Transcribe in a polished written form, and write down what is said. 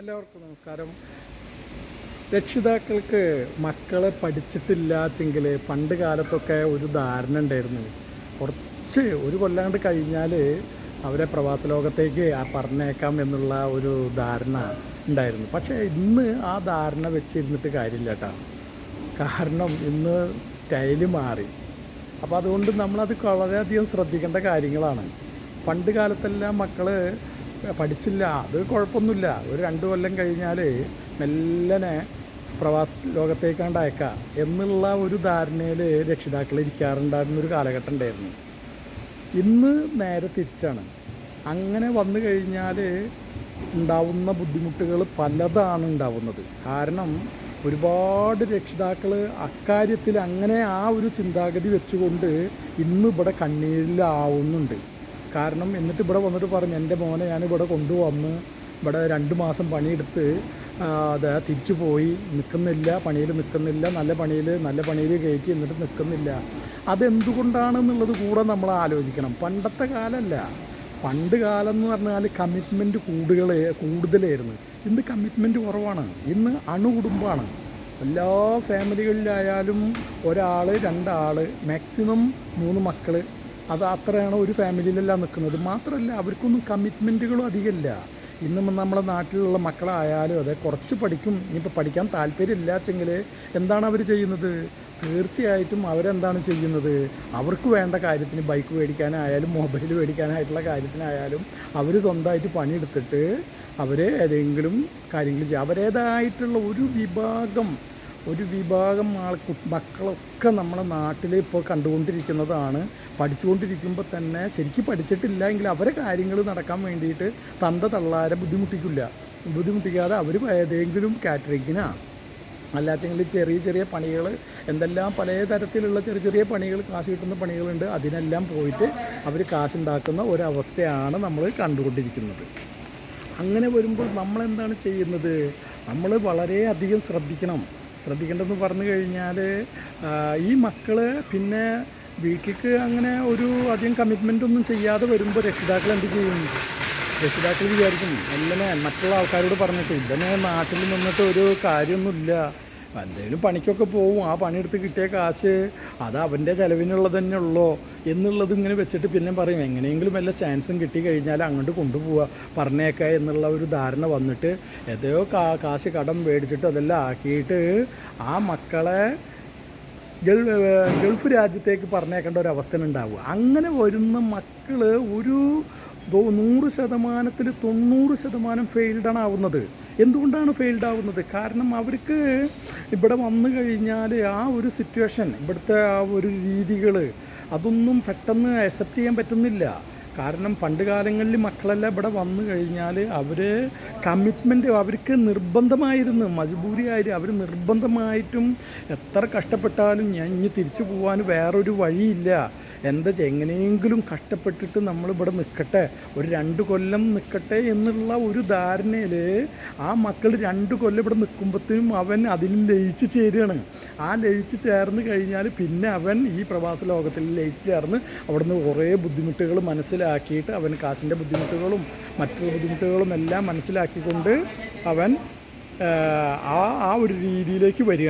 എല്ലാവർക്കും നമസ്കാരം. രക്ഷിതാക്കൾക്ക് മക്കളെ പഠിച്ചിട്ടില്ലാച്ചെങ്കിൽ പണ്ട് കാലത്തൊക്കെ ഒരു ധാരണ ഉണ്ടായിരുന്നു. കുറച്ച് ഒരു കൊല്ലാണ്ട് കഴിഞ്ഞാൽ അവരെ പ്രവാസ ലോകത്തേക്ക് പറഞ്ഞേക്കാം എന്നുള്ള ഒരു ധാരണ ഉണ്ടായിരുന്നു. പക്ഷേ ഇന്ന് ആ ധാരണ വെച്ചിരുന്നിട്ട് കാര്യമില്ല കേട്ടോ. കാരണം ഇന്ന് സ്റ്റൈല് മാറി. അപ്പോൾ അതുകൊണ്ട് നമ്മളത് വളരെയധികം ശ്രദ്ധിക്കേണ്ട കാര്യങ്ങളാണ്. പണ്ട് കാലത്തെല്ലാം മക്കൾ പഠിച്ചില്ല, അത് കുഴപ്പമൊന്നുമില്ല, ഒരു 2 കൊല്ലം കഴിഞ്ഞാൽ മെല്ലനെ പ്രവാസ ലോകത്തേക്കാണ്ട് അയക്കാം എന്നുള്ള ഒരു ധാരണയിൽ രക്ഷിതാക്കൾ ഇരിക്കാറുണ്ടായിരുന്നൊരു കാലഘട്ടം ഉണ്ടായിരുന്നു. ഇന്ന് നേരെ തിരിച്ചാണ്. അങ്ങനെ വന്നു കഴിഞ്ഞാൽ ഉണ്ടാവുന്ന ബുദ്ധിമുട്ടുകൾ പലതാണ് ഉണ്ടാവുന്നത്. കാരണം ഒരുപാട് രക്ഷിതാക്കൾ അക്കാര്യത്തിൽ അങ്ങനെ ആ ഒരു ചിന്താഗതി വെച്ചുകൊണ്ട് ഇന്ന് ഇവിടെ കണ്ണീരിലാവുന്നുണ്ട്. കാരണം എന്നിട്ട് ഇവിടെ വന്നിട്ട് പറഞ്ഞു, എൻ്റെ മോനെ ഞാനിവിടെ കൊണ്ടുവന്ന് ഇവിടെ 2 മാസം പണിയെടുത്ത് അത് തിരിച്ചു പോയി, നിൽക്കുന്നില്ല, പണിയിൽ നിൽക്കുന്നില്ല, നല്ല പണിയിൽ കയറ്റി എന്നിട്ട് നിൽക്കുന്നില്ല. അതെന്തുകൊണ്ടാണെന്നുള്ളത് കൂടെ നമ്മൾ ആലോചിക്കണം. പണ്ടത്തെ കാലമല്ല, പണ്ട് കാലം എന്ന് പറഞ്ഞാൽ കമ്മിറ്റ്മെൻറ്റ് കൂടുതലായിരുന്നു. ഇന്ന് കമ്മിറ്റ്മെൻറ്റ് കുറവാണ്. ഇന്ന് അണുകുടുംബമാണ്. എല്ലാ ഫാമിലികളിലായാലും 1 2 ആൾ, മാക്സിമം 3 മക്കൾ, അത് അത്രയാണ് ഒരു ഫാമിലിയിലെല്ലാം നിൽക്കുന്നത്. മാത്രമല്ല അവർക്കൊന്നും കമ്മിറ്റ്മെൻറ്റുകളും അധികമില്ല. ഇന്നും നമ്മുടെ നാട്ടിലുള്ള മക്കളായാലും അതെ, കുറച്ച് പഠിക്കും. ഇനിയിപ്പോൾ പഠിക്കാൻ താല്പര്യമില്ലാച്ചെങ്കിൽ എന്താണ് അവർ ചെയ്യുന്നത്? തീർച്ചയായിട്ടും അവരെന്താണ് ചെയ്യുന്നത്? അവർക്ക് വേണ്ട കാര്യത്തിന് ബൈക്ക് മേടിക്കാനായാലും മൊബൈൽ മേടിക്കാനായിട്ടുള്ള കാര്യത്തിനായാലും അവർ സ്വന്തമായിട്ട് പണിയെടുത്തിട്ട് അവർ ഏതെങ്കിലും കാര്യങ്ങൾ ചെയ്യും. അവരേതായിട്ടുള്ള ഒരു വിഭാഗം മക്കളൊക്കെ നമ്മുടെ നാട്ടിൽ ഇപ്പോൾ കണ്ടുകൊണ്ടിരിക്കുന്നതാണ്. പഠിച്ചുകൊണ്ടിരിക്കുമ്പോൾ തന്നെ ശരിക്കും പഠിച്ചിട്ടില്ല എങ്കിൽ അവരെ കാര്യങ്ങൾ നടക്കാൻ വേണ്ടിയിട്ട് തള്ളാരെ ബുദ്ധിമുട്ടിക്കാതെ അവർ ഏതെങ്കിലും കാറ്ററിങ്ങിനാ അല്ലാച്ചെങ്കിൽ ചെറിയ പണികൾ, എന്തെല്ലാം പല തരത്തിലുള്ള ചെറിയ പണികൾ, കാശ് കിട്ടുന്ന പണികളുണ്ട്. അതിനെല്ലാം പോയിട്ട് അവർ കാശുണ്ടാക്കുന്ന ഒരവസ്ഥയാണ് നമ്മൾ കണ്ടുകൊണ്ടിരിക്കുന്നത്. അങ്ങനെ വരുമ്പോൾ നമ്മളെന്താണ് ചെയ്യുന്നത്? നമ്മൾ വളരെയധികം ശ്രദ്ധിക്കേണ്ടതെന്ന് പറഞ്ഞു കഴിഞ്ഞാൽ ഈ മക്കൾ പിന്നെ വീട്ടിലേക്ക് അങ്ങനെ ഒരു അധികം കമ്മിറ്റ്മെൻ്റ് ഒന്നും ചെയ്യാതെ വരുമ്പോൾ രക്ഷിതാക്കൾ എന്ത് ചെയ്യും? രക്ഷിതാക്കൾ വിചാരിക്കും, അല്ലനെ മറ്റുള്ള ആൾക്കാരോട് പറഞ്ഞിട്ട് ഇതന്നെ നാട്ടിൽ നിന്നിട്ട് ഒരു കാര്യമൊന്നുമില്ല, എന്തെങ്കിലും പണിക്കൊക്കെ പോവും, ആ പണിയെടുത്ത് കിട്ടിയ കാശ് അത് അവൻ്റെ ചിലവിനുള്ളത് തന്നെ ഉള്ളോ എന്നുള്ളത് ഇങ്ങനെ വെച്ചിട്ട് പിന്നെ പറയും, എങ്ങനെയെങ്കിലും വല്ല ചാൻസും കിട്ടി കഴിഞ്ഞാൽ അങ്ങോട്ട് കൊണ്ടുപോവുക, പറഞ്ഞേക്കുക എന്നുള്ള ഒരു ധാരണ വന്നിട്ട് എത്രയോ കാശ് കടം മേടിച്ചിട്ട് അതെല്ലാം ആക്കിയിട്ട് ആ മക്കളെ ഗൾഫ് രാജ്യത്തേക്ക് പറഞ്ഞേക്കേണ്ട ഒരു അവസ്ഥ ഉണ്ടാവുക. അങ്ങനെ വരുന്ന മക്കൾ ഒരു 100%-ൽ 90% ഫെയിൽഡാണ് ആവുന്നത്. എന്തുകൊണ്ടാണ് ഫെയിൽഡ് ആവുന്നത്? കാരണം അവർക്ക് ഇവിടെ വന്നു കഴിഞ്ഞാൽ ആ ഒരു സിറ്റുവേഷൻ, ഇവിടുത്തെ ആ ഒരു രീതികൾ അതൊന്നും പെട്ടെന്ന് അക്സെപ്റ്റ് ചെയ്യാൻ പറ്റുന്നില്ല. കാരണം പണ്ട് കാലങ്ങളിൽ മക്കളെല്ലാം ഇവിടെ വന്നു കഴിഞ്ഞാൽ അവർ കമ്മിറ്റ്മെൻറ്റ് അവർക്ക് നിർബന്ധമായിരുന്നു, മജ്ബൂരിയായിരുന്നു. അവർ നിർബന്ധമായിട്ടും എത്ര കഷ്ടപ്പെട്ടാലും ഞാൻ ഇനി തിരിച്ചു പോകാൻ വേറൊരു വഴിയില്ല, എങ്ങനെയെങ്കിലും കഷ്ടപ്പെട്ടിട്ട് നമ്മളിവിടെ നിൽക്കട്ടെ, ഒരു 2 കൊല്ലം നിൽക്കട്ടെ എന്നുള്ള ഒരു ധാരണയിൽ ആ മക്കൾ 2 കൊല്ലം ഇവിടെ നിൽക്കുമ്പോഴത്തേനും അവൻ അതിൽ ലയിച്ച് ചേരുകയാണ്. ആ ലയിച്ച് ചേർന്ന് കഴിഞ്ഞാൽ പിന്നെ അവൻ ഈ പ്രവാസ ലോകത്തിൽ ലയിച്ച് ചേർന്ന് അവിടുന്ന് കുറേ ബുദ്ധിമുട്ടുകൾ മനസ്സിലാക്കിയിട്ട് അവൻ കാശിൻ്റെ ബുദ്ധിമുട്ടുകളും മറ്റുള്ള ബുദ്ധിമുട്ടുകളും എല്ലാം മനസ്സിലാക്കിക്കൊണ്ട് അവൻ ആ ഒരു രീതിയിലേക്ക് വരിക.